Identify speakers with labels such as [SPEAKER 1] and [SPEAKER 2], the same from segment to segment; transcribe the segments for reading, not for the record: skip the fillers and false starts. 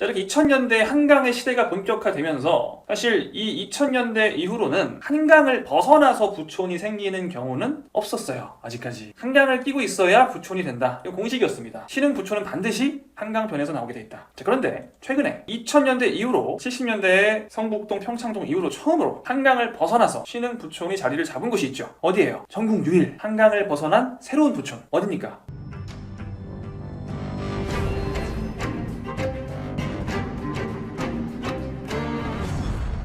[SPEAKER 1] 자, 이렇게 2000년대 한강의 시대가 본격화되면서 사실 이 2000년대 이후로는 한강을 벗어나서 부촌이 생기는 경우는 없었어요. 아직까지. 한강을 끼고 있어야 부촌이 된다. 이거 공식이었습니다. 신흥 부촌은 반드시 한강변에서 나오게 돼 있다. 자, 그런데 최근에 2000년대 이후로 70년대에 성북동, 평창동 이후로 처음으로 한강을 벗어나서 신흥 부촌이 자리를 잡은 곳이 있죠. 어디예요? 전국 유일 한강을 벗어난 새로운 부촌. 어딥니까?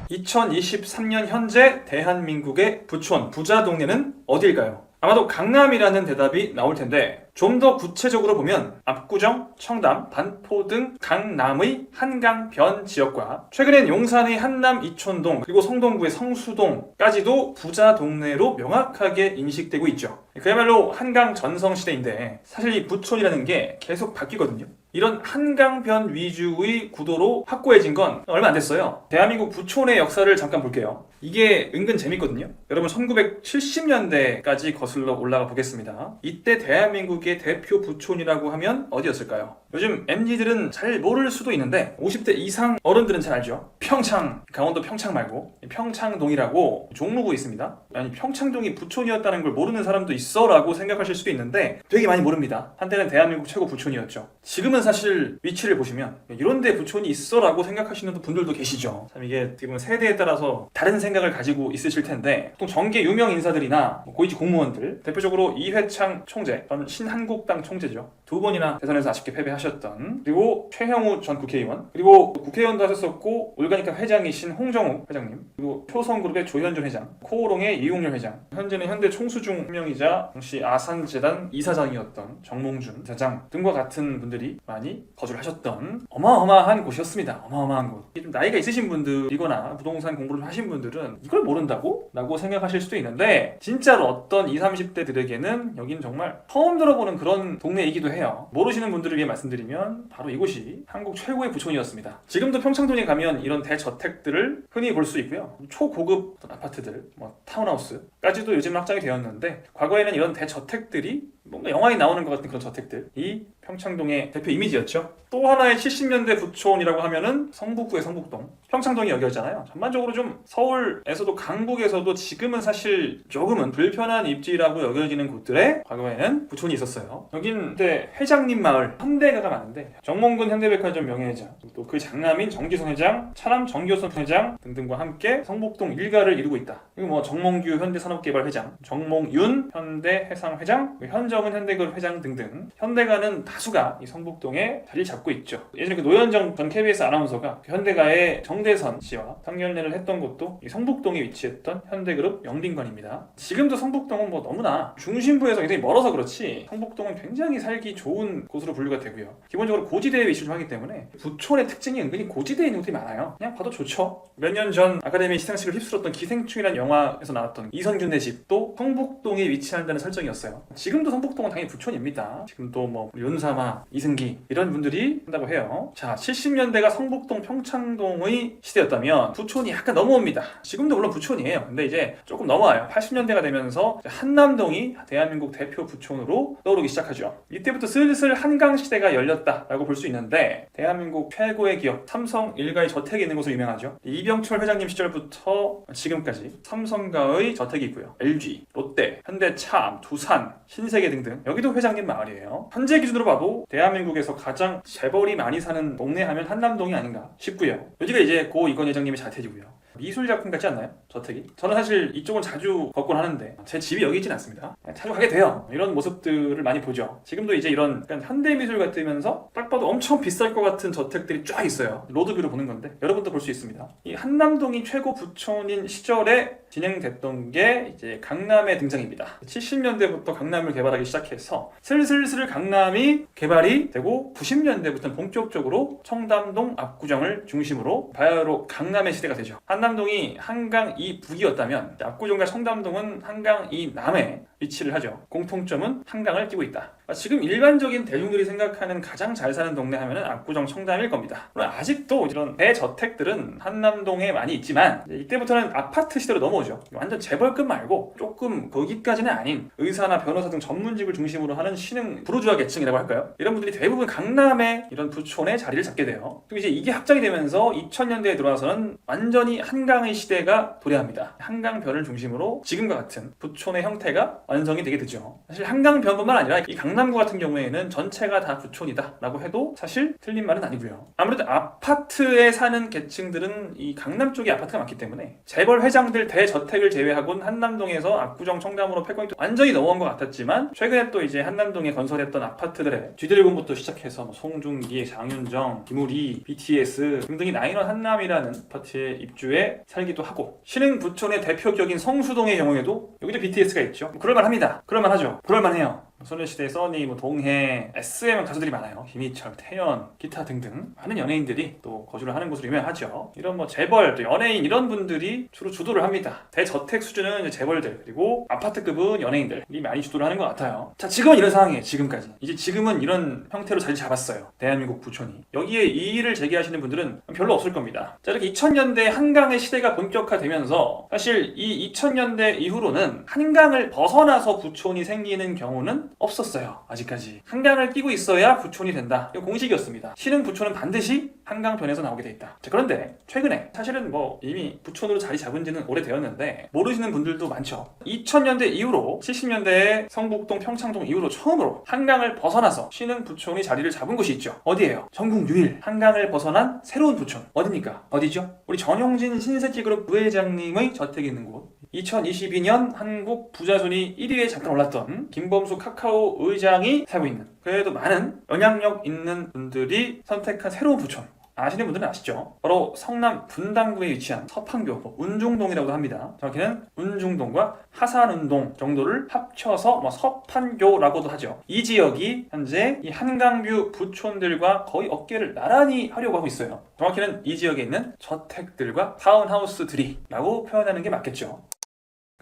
[SPEAKER 1] (2023년) 현재 대한민국의 부촌, 부자 동네는 어디일까요? 아마도 강남이라는 대답이 나올 텐데 좀 더 구체적으로 보면 압구정, 청담, 반포 등 강남의 한강변 지역과 최근엔 용산의 한남 이촌동 그리고 성동구의 성수동까지도 부자 동네로 명확하게 인식되고 있죠. 그야말로 한강 전성시대인데 사실 이 부촌이라는 게 계속 바뀌거든요. 이런 한강변 위주의 구도로 확고해진 건 얼마 안 됐어요. 대한민국 부촌의 역사를 잠깐 볼게요. 이게 은근 재밌거든요. 여러분 1970년대까지 거슬러 올라가 보겠습니다. 이때 대한민국의 대표 부촌이라고 하면 어디였을까요? 요즘 MZ들은 잘 모를 수도 있는데 50대 이상 어른들은 잘 알죠. 평창, 강원도 평창 말고 평창동이라고 종로구에 있습니다. 아니 평창동이 부촌이었다는 걸 모르는 사람도 있어 라고 생각하실 수도 있는데 되게 많이 모릅니다. 한때는 대한민국 최고 부촌이었죠. 지금은 사실 위치를 보시면 이런 데 부촌이 있어 라고 생각하시는 분들도 계시죠. 참 이게 어떻게 보면 세대에 따라서 다른 생각을 가지고 있으실 텐데 보통 정계 유명 인사들이나 고위직 공무원들, 대표적으로 이회창 총재, 저는 신한국당 총재죠. 2번이나 대선에서 아쉽게 패배하셨던, 그리고 최형우 전 국회의원, 그리고 국회의원도 하셨었고 올가니까 회장이신 홍정욱 회장님, 그리고 효성그룹의 조현준 회장, 코오롱의 이용렬 회장, 현재는 현대 총수중 한 명이자 당시 아산재단 이사장이었던 정몽준 이사장 등과 같은 분들이 많이 거주를 하셨던 어마어마한 곳이었습니다. 어마어마한 곳. 좀 나이가 있으신 분들이거나 부동산 공부를 하신 분들은 이걸 모른다고? 라고 생각하실 수도 있는데 진짜로 어떤 20, 30대들에게는 여긴 정말 처음 들어보는 그런 동네이기도 해요. 모르시는 분들을 위해 말씀드리면 바로 이곳이 한국 최고의 부촌이었습니다. 지금도 평창동에 가면 이런 대저택들을 흔히 볼 수 있고요. 초고급 아파트들, 타운하우스까지도 요즘 확장이 되었는데 과거에는 이런 대저택들이 뭔가 영화에 나오는 것 같은 그런 저택들이 평창동의 대표 이미지였죠. 또 하나의 70년대 부촌이라고 하면은 성북구의 성북동, 평창동이 여기였잖아요. 전반적으로 좀 서울에서도 강북에서도 지금은 사실 조금은 불편한 입지라고 여겨지는 곳들에 과거에는 부촌이 있었어요. 여긴 그때 회장님 마을, 현대가가 많은데 정몽근 현대백화점 명예회장, 또 그 장남인 정기성 회장, 차남 정교선 회장 등등과 함께 성북동 일가를 이루고 있다. 그리고 정몽규 현대산업개발 회장, 정몽윤 현대해상회장, 현정은 현대그룹 회장 등등 현대가는 다수가 이 성북동에 자리를 잡고 있죠. 예전에 그 노현정 전 KBS 아나운서가 현대가의 정대선 씨와 상견례를 했던 곳도 이 성북동에 위치했던 현대그룹 영빈관입니다. 지금도 성북동은 너무나 중심부에서 굉장히 멀어서 그렇지 성북동은 굉장히 살기 좋은 곳으로 분류가 되고요. 기본적으로 고지대에 위치를 하기 때문에 부촌의 특징이 은근히 고지대에 있는 곳이 많아요. 그냥 봐도 좋죠. 몇 년 전 아카데미 시상식을 휩쓸었던 기생충이라는 영화에서 나왔던 이선균네 집도 성북동에 위치한다는 설정이었어요. 지금도 성북동은 당연히 부촌입니다. 지금도 윤사마, 이승기 이런 분들이 한다고 해요. 자, 70년대가 성북동, 평창동의 시대였다면 부촌이 약간 넘어옵니다. 지금도 물론 부촌이에요. 근데 이제 조금 넘어와요. 80년대가 되면서 한남동이 대한민국 대표 부촌으로 떠오르기 시작하죠. 이때부터 슬슬 한강 시대가 열렸다라고 볼 수 있는데 대한민국 최고의 기업 삼성 일가의 저택이 있는 곳으로 유명하죠. 이병철 회장님 시절부터 지금까지 삼성가의 저택이 있고요. LG, 롯데, 현대차, 두산, 신세계 등등 여기도 회장님 마을이에요. 현재 기준으로 봐도 대한민국에서 가장 재벌이 많이 사는 동네 하면 한남동이 아닌가 싶고요. 여기가 이제 고 이건 회장님의 자택이고요. 미술작품 같지 않나요? 저택이? 저는 사실 이쪽은 자주 걷곤 하는데 제 집이 여기 있진 않습니다. 자주 가게 돼요. 이런 모습들을 많이 보죠. 지금도 이제 이런 약간 현대미술 같으면서 딱 봐도 엄청 비쌀 것 같은 저택들이 쫙 있어요. 로드뷰로 보는 건데 여러분도 볼 수 있습니다. 이 한남동이 최고 부촌인 시절에 진행됐던 게 이제 강남의 등장입니다. 70년대부터 강남을 개발하기 시작해서 슬슬 강남이 개발이 되고 90년대부터는 본격적으로 청담동, 압구정을 중심으로 바야흐로 강남의 시대가 되죠. 한남동이 한강 이 북이었다면 압구정과 청담동은 한강 이 남에 위치를 하죠. 공통점은 한강을 끼고 있다. 지금 일반적인 대중들이 생각하는 가장 잘 사는 동네 하면은 압구정 청담일 겁니다. 물론 아직도 이런 대저택들은 한남동에 많이 있지만 이때부터는 아파트 시대로 넘어오죠. 완전 재벌급 말고 조금 거기까지는 아닌 의사나 변호사 등 전문직을 중심으로 하는 신흥 부르주아 계층이라고 할까요? 이런 분들이 대부분 강남의 이런 부촌에 자리를 잡게 돼요. 그리고 이제 이게 확장이 되면서 2000년대에 들어와서는 완전히 한강의 시대가 도래합니다. 한강변을 중심으로 지금과 같은 부촌의 형태가 완성이 되게 되죠. 사실 한강변뿐만 아니라 이 강남구 같은 경우에는 전체가 다 부촌이다 라고 해도 사실 틀린 말은 아니고요. 아무래도 아파트에 사는 계층들은 이 강남 쪽에 아파트가 많기 때문에 재벌 회장들 대저택을 제외하고는 한남동에서 압구정 청담으로 패권이 완전히 넘어온 것 같았지만 최근에 또 이제 한남동에 건설했던 아파트들의 쥐드래곤부터 시작해서 송중기, 장윤정, 김우리, BTS 등등이 나인원 한남이라는 아파트에 입주해 살기도 하고 신흥 부촌의 대표격인 성수동의 경우에도 여기도 BTS가 있죠. 그럴만합니다. 그럴만하죠. 그럴만해요. 소녀시대, 써니, 동해, SM 가수들이 많아요. 김희철, 태연, 기타 등등 많은 연예인들이 또 거주를 하는 곳으로 유명하죠. 이런 뭐 재벌, 또 연예인 이런 분들이 주로 주도를 합니다. 대저택 수준은 이제 재벌들, 그리고 아파트급은 연예인들이 많이 주도를 하는 것 같아요. 자, 지금은 이런 상황이에요. 지금까지. 이제 지금은 이런 형태로 자리 잡았어요. 대한민국 부촌이. 여기에 이의를 제기하시는 분들은 별로 없을 겁니다. 자, 이렇게 2000년대 한강의 시대가 본격화되면서 사실 이 2000년대 이후로는 한강을 벗어나서 부촌이 생기는 경우는 없었어요. 아직까지. 한강을 끼고 있어야 부촌이 된다. 이거 공식이었습니다. 신흥 부촌은 반드시 한강변에서 나오게 돼 있다. 자, 그런데 최근에 사실은 뭐 이미 부촌으로 자리 잡은 지는 오래되었는데 모르시는 분들도 많죠. 2000년대 이후로 70년대에 성북동, 평창동 이후로 처음으로 한강을 벗어나서 신흥 부촌이 자리를 잡은 곳이 있죠. 어디예요? 전국 유일 한강을 벗어난 새로운 부촌. 어디입니까? 어디죠? 우리 전용진 신세계그룹 부회장님의 저택이 있는 곳. 2022년 한국 부자순위 1위에 잠깐 올랐던 김범수 카카오 의장이 살고 있는, 그래도 많은 영향력 있는 분들이 선택한 새로운 부촌. 아시는 분들은 아시죠? 바로 성남 분당구에 위치한 서판교, 운중동이라고도 합니다. 정확히는 운중동과 하산운동 정도를 합쳐서 서판교라고도 하죠. 이 지역이 현재 이 한강뷰 부촌들과 거의 어깨를 나란히 하려고 하고 있어요. 정확히는 이 지역에 있는 저택들과 타운하우스들이 라고 표현하는 게 맞겠죠.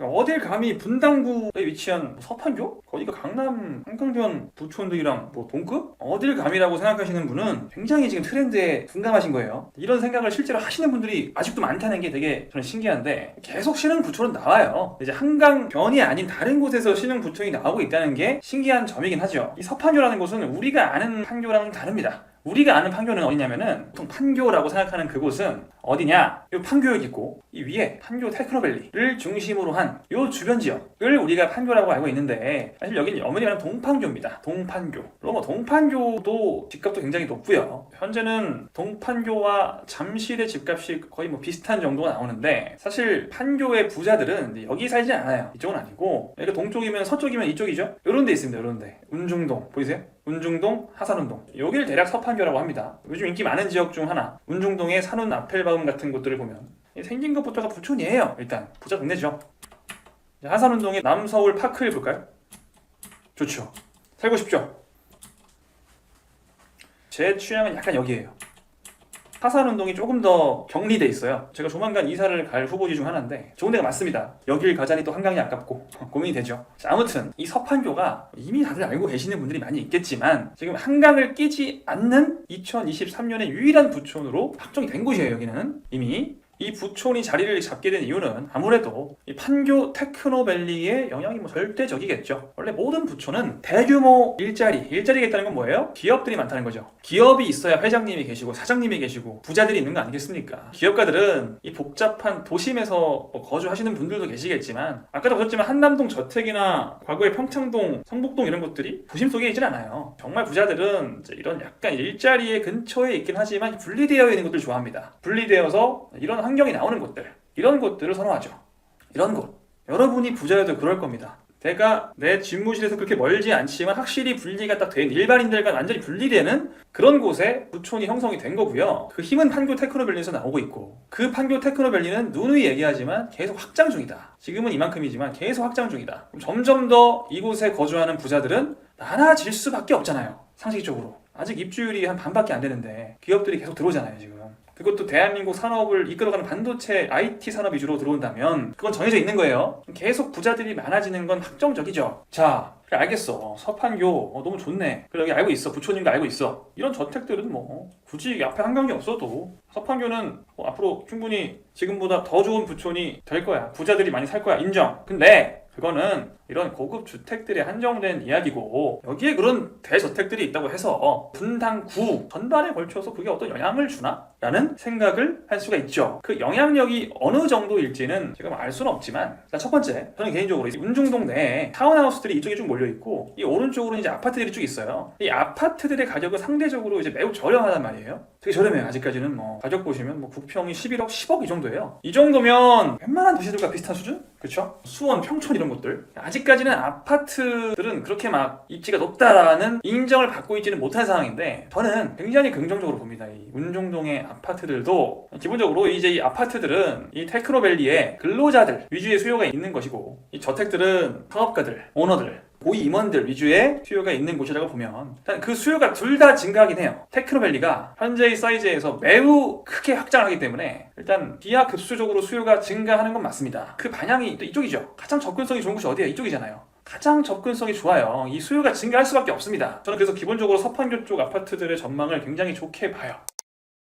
[SPEAKER 1] 어딜 감히 분당구에 위치한 서판교? 거기가 강남 한강변 부촌들이랑 뭐 동급? 어딜 감히라고 생각하시는 분은 굉장히 지금 트렌드에 둔감하신 거예요. 이런 생각을 실제로 하시는 분들이 아직도 많다는 게 되게 저는 신기한데 계속 신흥 부촌은 나와요. 이제 한강변이 아닌 다른 곳에서 신흥 부촌이 나오고 있다는 게 신기한 점이긴 하죠. 이 서판교라는 곳은 우리가 아는 판교랑은 다릅니다. 우리가 아는 판교는 어디냐면은 보통 판교라고 생각하는 그곳은 어디냐? 이 판교역 있고 이 위에 판교 테크노밸리를 중심으로 한 이 주변 지역을 우리가 판교라고 알고 있는데 사실 여기는 어머니 말하는 동판교입니다. 동판교. 그리고 동판교도 집값도 굉장히 높고요. 현재는 동판교와 잠실의 집값이 거의 비슷한 정도가 나오는데 사실 판교의 부자들은 여기 살지 않아요. 이쪽은 아니고 그러니까 동쪽이면 서쪽이면 이쪽이죠. 이런 데 있습니다. 이런 데. 운중동 보이세요? 운중동, 하산운동. 여기를 대략 서판교라고 합니다. 요즘 인기 많은 지역 중 하나. 운중동의 산운 아펠바움 같은 곳들을 보면 생긴 것부터가 부촌이에요. 일단 부자 동네죠. 하산운동의 남서울 파크를 볼까요? 좋죠. 살고 싶죠? 제 취향은 약간 여기에요. 하산운동이 조금 더 격리돼 있어요. 제가 조만간 이사를 갈 후보지 중 하나인데 좋은 데가 맞습니다. 여길 가자니 또 한강이 아깝고 고민이 되죠. 자, 아무튼 이 서판교가 이미 다들 알고 계시는 분들이 많이 있겠지만 지금 한강을 끼지 않는 2023년의 유일한 부촌으로 확정이 된 곳이에요. 여기는 이미 이 부촌이 자리를 잡게 된 이유는 아무래도 이 판교 테크노밸리의 영향이 절대적이겠죠. 원래 모든 부촌은 대규모 일자리가 있다는 건 뭐예요? 기업들이 많다는 거죠. 기업이 있어야 회장님이 계시고 사장님이 계시고 부자들이 있는 거 아니겠습니까? 기업가들은 이 복잡한 도심에서 거주하시는 분들도 계시겠지만 아까도 보셨지만 한남동 저택이나 과거의 평창동, 성북동 이런 곳들이 도심 속에 있진 않아요. 정말 부자들은 이제 이런 약간 일자리의 근처에 있긴 하지만 분리되어 있는 곳들 좋아합니다. 분리되어서 이런 환경이 나오는 곳들, 이런 곳들을 선호하죠. 이런 곳. 여러분이 부자여도 그럴 겁니다. 내가 내 집무실에서 그렇게 멀지 않지만 확실히 분리가 딱 된 일반인들과 완전히 분리되는 그런 곳에 부촌이 형성이 된 거고요. 그 힘은 판교 테크노밸리에서 나오고 있고 그 판교 테크노밸리는 누누이 얘기하지만 계속 확장 중이다. 지금은 이만큼이지만 계속 확장 중이다. 점점 더 이곳에 거주하는 부자들은 많아질 수밖에 없잖아요. 상식적으로. 아직 입주율이 한 반밖에 안 되는데 기업들이 계속 들어오잖아요 지금. 그것도 대한민국 산업을 이끌어가는 반도체 IT 산업 위주로 들어온다면 그건 정해져 있는 거예요. 계속 부자들이 많아지는 건 확정적이죠. 자, 그래, 알겠어. 서판교 너무 좋네. 그래, 여기 알고 있어. 부촌인 거 알고 있어. 이런 저택들은 뭐 굳이 앞에 한강이 없어도 서판교는 앞으로 충분히 지금보다 더 좋은 부촌이 될 거야. 부자들이 많이 살 거야. 인정. 근데 그거는 이런 고급 주택들에 한정된 이야기고, 여기에 그런 대저택들이 있다고 해서 분당구 전반에 걸쳐서 그게 어떤 영향을 주나? 라는 생각을 할 수가 있죠. 그 영향력이 어느 정도일지는 지금 알 수는 없지만, 일단 첫 번째, 저는 개인적으로 운중동 내에 타운하우스들이 이쪽에 쭉 몰려있고, 이 오른쪽으로는 이제 아파트들이 쭉 있어요. 이 아파트들의 가격은 상대적으로 이제 매우 저렴하단 말이에요. 되게 저렴해요. 아직까지는 뭐 가격 보시면 뭐 9평이 11억, 10억 이 정도예요. 이 정도면 웬만한 도시들과 비슷한 수준? 그쵸? 수원, 평촌 이런 곳들. 아직까지는 아파트들은 그렇게 막 입지가 높다라는 인정을 받고 있지는 못한 상황인데, 저는 굉장히 긍정적으로 봅니다. 이 운중동의 아파트들도 기본적으로 이제 이 아파트들은 이 테크노밸리에 근로자들 위주의 수요가 있는 것이고, 이 저택들은 사업가들, 오너들, 고위 임원들 위주의 수요가 있는 곳이라고 보면, 일단 그 수요가 둘 다 증가하긴 해요. 테크노밸리가 현재의 사이즈에서 매우 크게 확장을 하기 때문에 일단 기하급수적으로 수요가 증가하는 건 맞습니다. 그 방향이 또 이쪽이죠. 가장 접근성이 좋은 곳이 어디야? 이쪽이잖아요. 가장 접근성이 좋아요. 이 수요가 증가할 수밖에 없습니다. 저는 그래서 기본적으로 서판교 쪽 아파트들의 전망을 굉장히 좋게 봐요.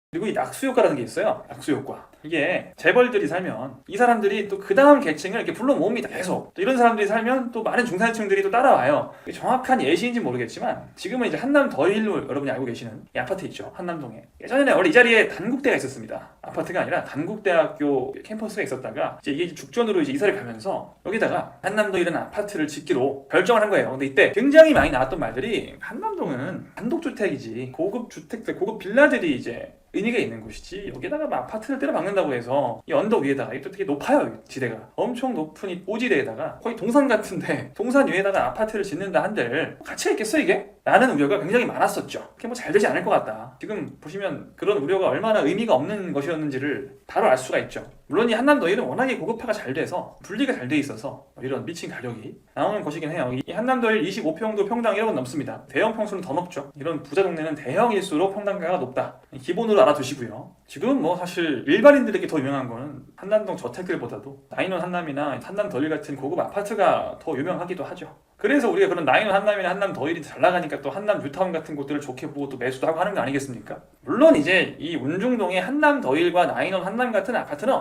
[SPEAKER 1] 그리고 이 낙수효과라는 게 있어요. 낙수효과. 이게 재벌들이 살면 이 사람들이 또 그 다음 계층을 이렇게 불러 모읍니다. 계속. 또 이런 사람들이 살면 또 많은 중산층들이 또 따라와요. 정확한 예시인지 모르겠지만, 지금은 이제 한남 더힐로 여러분이 알고 계시는 이 아파트 있죠. 한남동에. 예전에는 원래 이 자리에 단국대가 있었습니다. 아파트가 아니라 단국대학교 캠퍼스가 있었다가 이제 이게 죽전으로 이제 이사를 가면서 여기다가 한남동이라는 아파트를 짓기로 결정을 한 거예요. 근데 이때 굉장히 많이 나왔던 말들이, 한남동은 단독주택이지 고급 주택들, 고급 빌라들이 이제 의미가 있는 곳이지, 여기다가 막 아파트를 때려 박는다고 해서 이 언덕 위에다가, 이것도 되게 높아요, 지대가 엄청 높은 이 오지대에다가 거의 동산 같은데 동산 위에다가 아파트를 짓는다 한들 가치가 있겠어 이게? 라는 우려가 굉장히 많았었죠. 그게 뭐 잘 되지 않을 것 같다. 지금 보시면 그런 우려가 얼마나 의미가 없는 것이었는지를 바로 알 수가 있죠. 물론 이 한남더힐은 워낙에 고급화가 잘 돼서 분리가 잘 돼 있어서 이런 미친 가격이 나오는 것이긴 해요. 이 한남더힐 25평도 평당 1억은 넘습니다. 대형 평수는 더 높죠. 이런 부자 동네는 대형일수록 평당가가 높다. 기본으로 알아두시고요. 지금 뭐 사실 일반인들에게 더 유명한 거는 한남동 저택들보다도 나인원 한남이나 한남더힐 같은 고급 아파트가 더 유명하기도 하죠. 그래서 우리가 그런 나인원 한남이나 한남더힐이 잘 나가니까 또 한남 뉴타운 같은 곳들을 좋게 보고 또 매수도 하고 하는 거 아니겠습니까? 물론 이제 이 운중동에 한남더힐과 나인원 한남 같은 아파트는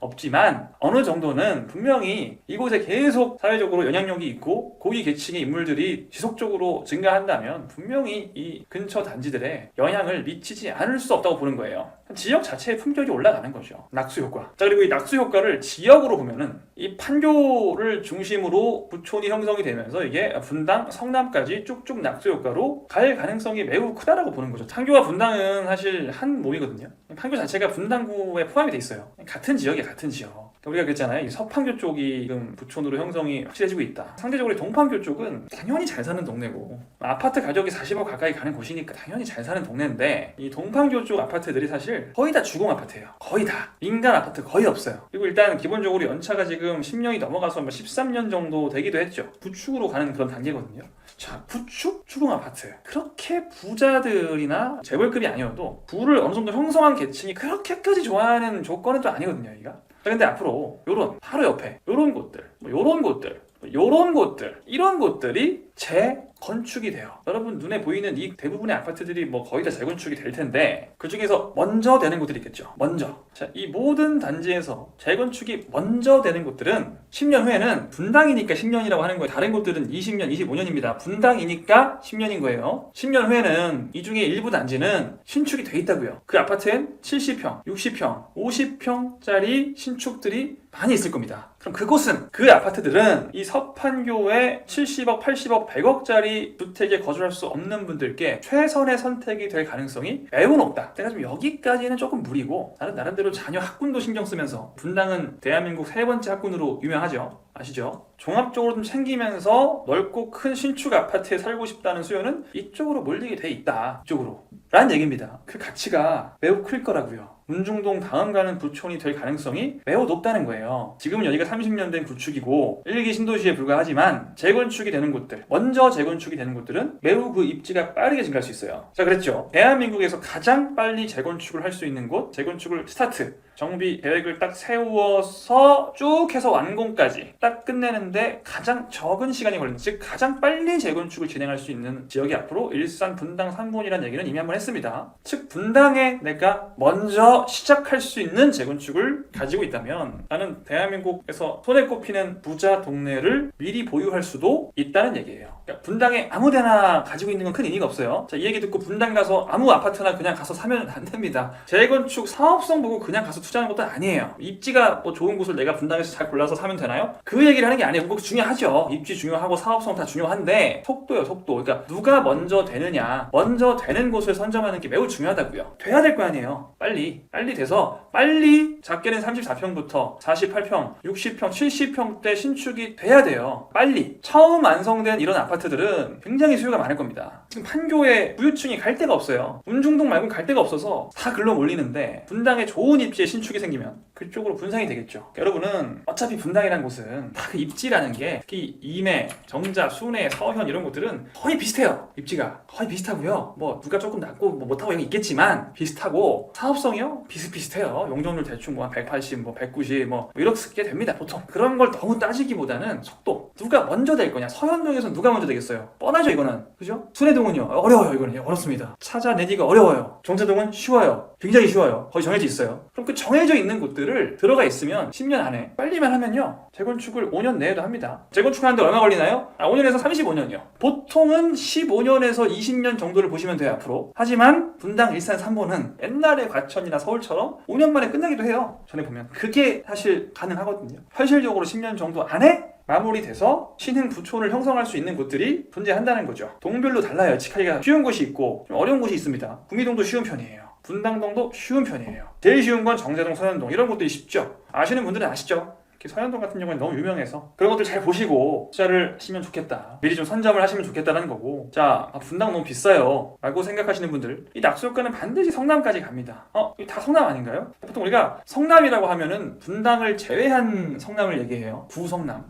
[SPEAKER 1] 없지만 어느 정도는 분명히 이곳에 계속 사회적으로 영향력이 있고 고위 계층의 인물들이 지속적으로 증가한다면 분명히 이 근처 단지들에 영향을 미치지 않을 수 없다고 보는 거예요. 지역 자체의 품격이 올라가는 거죠. 낙수 효과. 자, 그리고 이 낙수 효과를 지역으로 보면은 이 판교를 중심으로 부촌이 형성이 되면서 이게 분당, 성남까지 쭉쭉 낙수 효과로 갈 가능성이 매우 크다라고 보는 거죠. 판교와 분당은 사실 한 몸이거든요. 판교 자체가 분당구에 포함이 돼 있어요. 같은 지역이야, 같은 지역. 우리가 그랬잖아요. 이 서판교 쪽이 지금 부촌으로 형성이 확실해지고 있다. 상대적으로 동판교 쪽은 당연히 잘 사는 동네고, 아파트 가격이 40억 가까이 가는 곳이니까 당연히 잘 사는 동네인데, 이 동판교 쪽 아파트들이 사실 거의 다 주공 아파트예요. 거의 다. 민간 아파트 거의 없어요. 그리고 일단 기본적으로 연차가 지금 10년이 넘어가서 13년 정도 되기도 했죠. 구축으로 가는 그런 단계거든요. 자, 구축 주공 아파트. 그렇게 부자들이나 재벌급이 아니어도 부를 어느 정도 형성한 계층이 그렇게까지 좋아하는 조건은 또 아니거든요, 여기가. 근데 앞으로 요런 바로 옆에 요런 곳들, 요런 곳들, 요런 곳들, 이런 곳들이 재건축이 돼요. 여러분 눈에 보이는 이 대부분의 아파트들이 뭐 거의 다 재건축이 될 텐데, 그 중에서 먼저 되는 곳들이 있겠죠. 먼저. 자, 이 모든 단지에서 재건축이 먼저 되는 곳들은 10년 후에는 분당이니까 10년이라고 하는 거예요. 다른 곳들은 20년, 25년입니다. 분당이니까 10년인 거예요. 10년 후에는 이 중에 일부 단지는 신축이 돼 있다고요. 그 아파트엔 70평, 60평, 50평짜리 신축들이 많이 있을 겁니다. 그럼 그곳은, 그 아파트들은 이 서판교의 70억, 80억, 100억짜리 주택에 거주할 수 없는 분들께 최선의 선택이 될 가능성이 매우 높다. 내가 좀 여기까지는 조금 무리고, 나는 나름대로 자녀 학군도 신경 쓰면서, 분당은 대한민국 세 번째 학군으로 유명하죠. 아시죠? 종합적으로 좀 챙기면서 넓고 큰 신축 아파트에 살고 싶다는 수요는 이쪽으로 몰리게 돼 있다. 이쪽으로. 라는 얘기입니다. 그 가치가 매우 클 거라고요. 운중동 다음 가는 부촌이 될 가능성이 매우 높다는 거예요. 지금은 여기가 30년 된 구축이고 1기 신도시에 불과하지만 재건축이 되는 곳들, 먼저 재건축이 되는 곳들은 매우 그 입지가 빠르게 증가할 수 있어요. 자, 그랬죠. 대한민국에서 가장 빨리 재건축을 할 수 있는 곳, 재건축을 스타트, 정비 계획을 딱 세워서 쭉 해서 완공까지 딱 끝내는데 가장 적은 시간이 걸리는, 즉 가장 빨리 재건축을 진행할 수 있는 지역이 앞으로 일산 분당 3군이라는 얘기는 이미 한번 했습니다. 즉 분당에 내가 먼저 시작할 수 있는 재건축을 가지고 있다면 나는 대한민국에서 손에 꼽히는 부자 동네를 미리 보유할 수도 있다는 얘기예요. 그러니까 분당에 아무데나 가지고 있는 건 큰 의미가 없어요. 자, 이 얘기 듣고 분당 가서 아무 아파트나 그냥 가서 사면 안 됩니다. 재건축 사업성 보고 그냥 가서 투자하는 것도 아니에요. 입지가 뭐 좋은 곳을 내가 분당에서 잘 골라서 사면 되나요? 그 얘기를 하는 게 아니에요. 그거 중요하죠. 입지 중요하고 사업성 다 중요한데 속도요, 속도. 그러니까 누가 먼저 되느냐, 먼저 되는 곳을 선점하는 게 매우 중요하다고요. 돼야 될 거 아니에요. 빨리 돼서 빨리 작게는 34평부터 48평, 60평, 70평대 신축이 돼야 돼요. 빨리. 처음 완성된 이런 아파트들은 굉장히 수요가 많을 겁니다. 지금 판교에 부유층이 갈 데가 없어요. 운중동 말고는 갈 데가 없어서 다 글로 몰리는데 분당에 좋은 입지에 신축이 생기면 그쪽으로 분산이 되겠죠. 여러분은 어차피 분당이라는 곳은 다 그 입지라는 게 특히 임해, 정자, 순회, 서현 이런 곳들은 거의 비슷해요. 입지가 거의 비슷하고요. 뭐 누가 조금 낮고 뭐 못하고 이런 게 있겠지만 비슷하고 사업성이요 비슷비슷해요. 용적률 대충 뭐 한 180, 뭐 190 뭐 이렇게 됩니다. 보통 그런 걸 너무 따지기보다는 속도. 누가 먼저 될 거냐. 서현동에서 누가 먼저 되겠어요? 뻔하죠 이거는. 그죠? 순회동은요 어려워요. 이거는 어렵습니다. 찾아내기가 어려워요. 정자동은 쉬워요. 굉장히 쉬워요. 거의 정해져 있어요. 그럼 그 정해져 있는 곳들을 들어가 있으면 10년 안에 빨리만 하면요 재건축을 5년 내에도 합니다. 재건축하는데 얼마 걸리나요? 5년에서 35년이요. 보통은 15년에서 20년 정도를 보시면 돼요 앞으로. 하지만 분당 일산 3호는 옛날에 과천이나 서울처럼 5년 만에 끝나기도 해요. 전에 보면 그게 사실 가능하거든요. 현실적으로 10년 정도 안에 마무리돼서 신흥 부촌을 형성할 수 있는 곳들이 존재한다는 거죠. 동별로 달라요. 예측하기가 쉬운 곳이 있고 좀 어려운 곳이 있습니다. 구미동도 쉬운 편이에요. 분당동도 쉬운 편이에요. 제일 쉬운 건 정자동, 서현동 이런 곳들이 쉽죠. 아시는 분들은 아시죠? 서현동 같은 경우는 너무 유명해서 그런 것들 잘 보시고 투자를 하시면 좋겠다. 미리 좀 선점을 하시면 좋겠다는 거고. 자, 분당 너무 비싸요 라고 생각하시는 분들, 이 낙수효과는 반드시 성남까지 갑니다. 이게 다 성남 아닌가요? 보통 우리가 성남이라고 하면은 분당을 제외한 성남을 얘기해요. 구성남.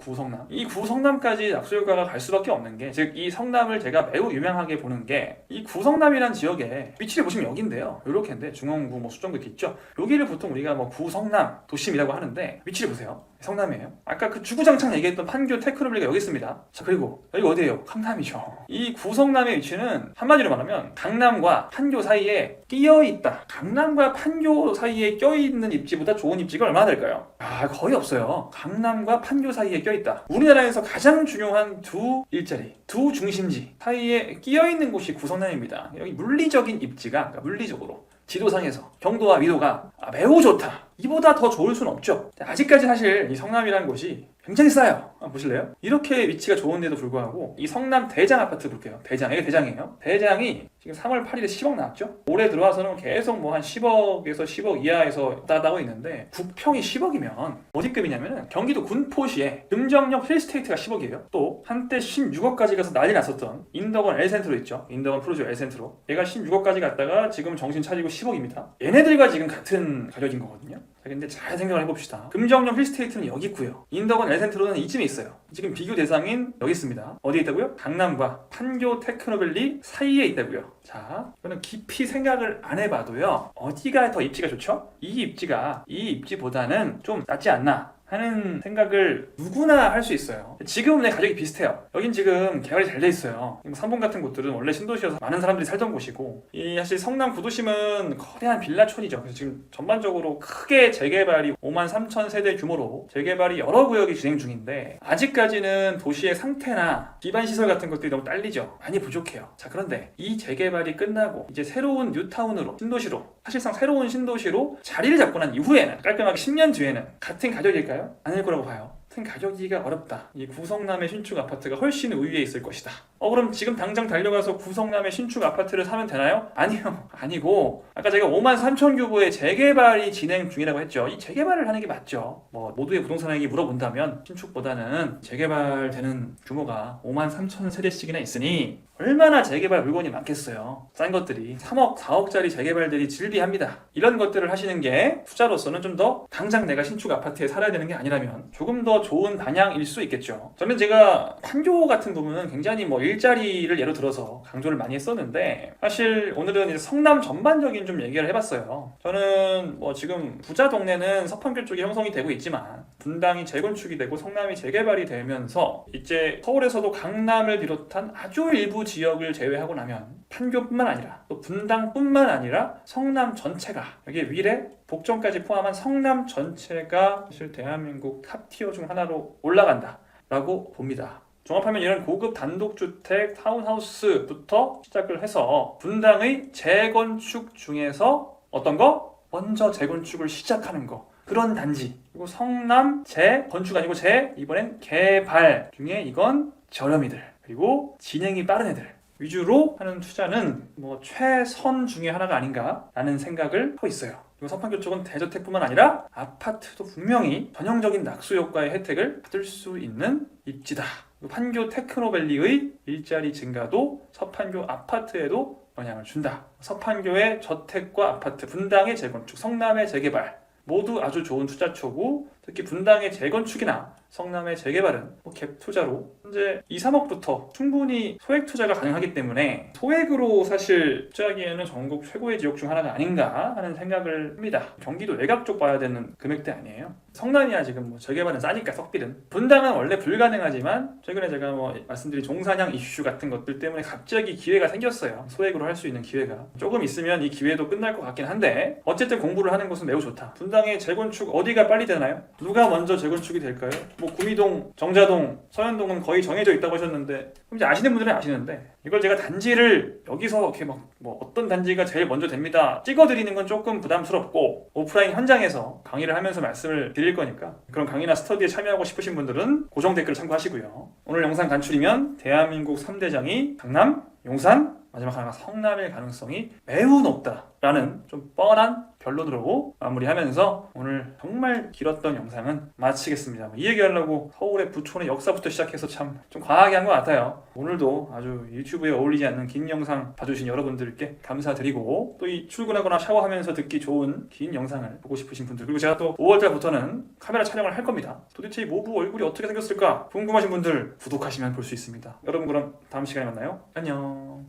[SPEAKER 1] 이 구성남까지 낙수효과가 갈 수밖에 없는 게, 즉 이 성남을 제가 매우 유명하게 보는 게 이 구성남이란 지역에 위치를 보시면 여기인데요. 요렇게인데 중원구 뭐 수정구 이렇게 있죠. 여기를 보통 우리가 뭐 구성남 도심이라고 하는데 위치를 보세요. 성남이에요. 아까 그 주구장창 얘기했던 판교 테크노빌리가 여기 있습니다. 자, 그리고 여기 어디예요? 강남이죠. 이 구성남의 위치는 한마디로 말하면 강남과 판교 사이에 끼어있다. 강남과 판교 사이에 껴있는 입지보다 좋은 입지가 얼마나 될까요? 거의 없어요. 강남과 판교 사이에 껴있다. 우리나라에서 가장 중요한 두 일자리, 두 중심지 사이에 끼어있는 곳이 구성남입니다. 여기 물리적인 입지가, 그러니까 물리적으로 지도상에서 경도와 위도가 매우 좋다. 이보다 더 좋을 수는 없죠. 아직까지 사실 이 성남이라는 곳이 굉장히 싸요. 보실래요? 이렇게 위치가 좋은데도 불구하고 이 성남 대장 아파트 볼게요. 대장, 이게 대장이에요. 대장이 지금 3월 8일에 10억 나왔죠? 올해 들어와서는 계속 뭐 한 10억에서 10억 이하에서 따다고 있는데 국평이 10억이면 어디급이냐면은 경기도 군포시에 금정역 힐스테이트가 10억이에요. 또 한때 16억까지 가서 난리 났었던 인덕원 엘센트로 있죠. 인덕원 프로조 엘센트로. 얘가 16억까지 갔다가 지금 정신 차리고 10억입니다. 얘네들과 지금 같은 가격인 거거든요. 근데 잘 생각을 해봅시다. 금정역 힐스테이트는 여기 있고요. 인덕원 엘센트로는 이쯤에 있어요. 지금 비교 대상인 여기 있습니다. 어디에 있다고요? 강남과 판교 테크노밸리 사이에 있다고요. 자, 이거는 깊이 생각을 안 해봐도요. 어디가 더 입지가 좋죠? 이 입지가 이 입지보다는 좀 낫지 않나 하는 생각을 누구나 할 수 있어요. 지금은 가격이 비슷해요. 여긴 지금 개발이 잘 돼 있어요. 삼봉 같은 곳들은 원래 신도시여서 많은 사람들이 살던 곳이고, 이 사실 성남 구도심은 거대한 빌라촌이죠. 그래서 지금 전반적으로 크게 재개발이 53,000세대 규모로 재개발이 여러 구역이 진행 중인데, 아직까지는 도시의 상태나 기반 시설 같은 것들이 너무 딸리죠. 많이 부족해요. 자, 그런데 이 재개발이 끝나고 이제 새로운 뉴타운으로, 신도시로, 사실상 새로운 신도시로 자리를 잡고 난 이후에는, 깔끔하게 10년 뒤에는 같은 가격일까요? 아닐 거라고 봐요. 같은 가격이기가 어렵다. 이 구성남의 신축 아파트가 훨씬 우위에 있을 것이다. 그럼 지금 당장 달려가서 구성남의 신축 아파트를 사면 되나요? 아니요. 아니고 아까 제가 53,000규모의 재개발이 진행 중이라고 했죠. 이 재개발을 하는 게 맞죠. 모두의 부동산에게 물어본다면 신축보다는 재개발되는 규모가 53,000세대씩이나 있으니 얼마나 재개발 물건이 많겠어요. 싼 것들이 3억, 4억짜리 재개발들이 질비합니다. 이런 것들을 하시는 게 투자로서는 좀 더 당장 내가 신축 아파트에 살아야 되는 게 아니라면 조금 더 좋은 방향일 수 있겠죠. 저는 제가 판교 같은 부분은 굉장히 일자리를 예로 들어서 강조를 많이 했었는데 사실 오늘은 이제 성남 전반적인 좀 얘기를 해봤어요. 저는 뭐 지금 부자 동네는 서판교 쪽이 형성이 되고 있지만 분당이 재건축이 되고 성남이 재개발이 되면서 이제 서울에서도 강남을 비롯한 아주 일부 지역을 제외하고 나면 판교뿐만 아니라 또 분당뿐만 아니라 성남 전체가 여기 위례 복정까지 포함한 성남 전체가 사실 대한민국 탑티어 중 하나로 올라간다라고 봅니다. 종합하면 이런 고급 단독주택 타운하우스부터 시작을 해서 분당의 재건축 중에서 어떤 거? 먼저 재건축을 시작하는 거, 그런 단지. 그리고 성남 재건축 아니고 이번엔 개발 중에 이건 저렴이들 그리고 진행이 빠른 애들 위주로 하는 투자는 뭐 최선 중에 하나가 아닌가라는 생각을 하고 있어요. 그리고 서판교 쪽은 대저택뿐만 아니라 아파트도 분명히 전형적인 낙수 효과의 혜택을 받을 수 있는 입지다. 판교 테크노밸리의 일자리 증가도 서판교 아파트에도 영향을 준다. 서판교의 저택과 아파트, 분당의 재건축, 성남의 재개발 모두 아주 좋은 투자처고 특히 분당의 재건축이나 성남의 재개발은 갭 투자로 현재 2, 3억부터 충분히 소액 투자가 가능하기 때문에 소액으로 사실 투자하기에는 전국 최고의 지역 중 하나가 아닌가 하는 생각을 합니다. 경기도 외곽 쪽 봐야 되는 금액대 아니에요. 성남이야 지금 뭐 재개발은 싸니까 석빌은. 분당은 원래 불가능하지만 최근에 제가 뭐 말씀드린 종사냥 이슈 같은 것들 때문에 갑자기 기회가 생겼어요. 소액으로 할 수 있는 기회가. 조금 있으면 이 기회도 끝날 것 같긴 한데 어쨌든 공부를 하는 것은 매우 좋다. 분당의 재건축 어디가 빨리 되나요? 누가 먼저 재건축이 될까요? 뭐 구미동, 정자동, 서현동은 거의 정해져 있다고 하셨는데 그럼 이제 아시는 분들은 아시는데 이걸 제가 단지를 여기서 이렇게 막 뭐 어떤 단지가 제일 먼저 됩니다 찍어드리는 건 조금 부담스럽고 오프라인 현장에서 강의를 하면서 말씀을 드릴 거니까 그런 강의나 스터디에 참여하고 싶으신 분들은 고정 댓글 참고하시고요. 오늘 영상 간추리면 대한민국 3대장이 강남, 용산, 마지막 하나가 성남일 가능성이 매우 높다라는 좀 뻔한 결론으로 마무리하면서 오늘 정말 길었던 영상은 마치겠습니다. 이 얘기하려고 서울의 부촌의 역사부터 시작해서 참 좀 과하게 한 것 같아요. 오늘도 아주 유튜브에 어울리지 않는 긴 영상 봐주신 여러분들께 감사드리고 또 이 출근하거나 샤워하면서 듣기 좋은 긴 영상을 보고 싶으신 분들 그리고 제가 또 5월달부터는 카메라 촬영을 할 겁니다. 도대체 이 모부 얼굴이 어떻게 생겼을까 궁금하신 분들 구독하시면 볼 수 있습니다. 여러분 그럼 다음 시간에 만나요. 안녕.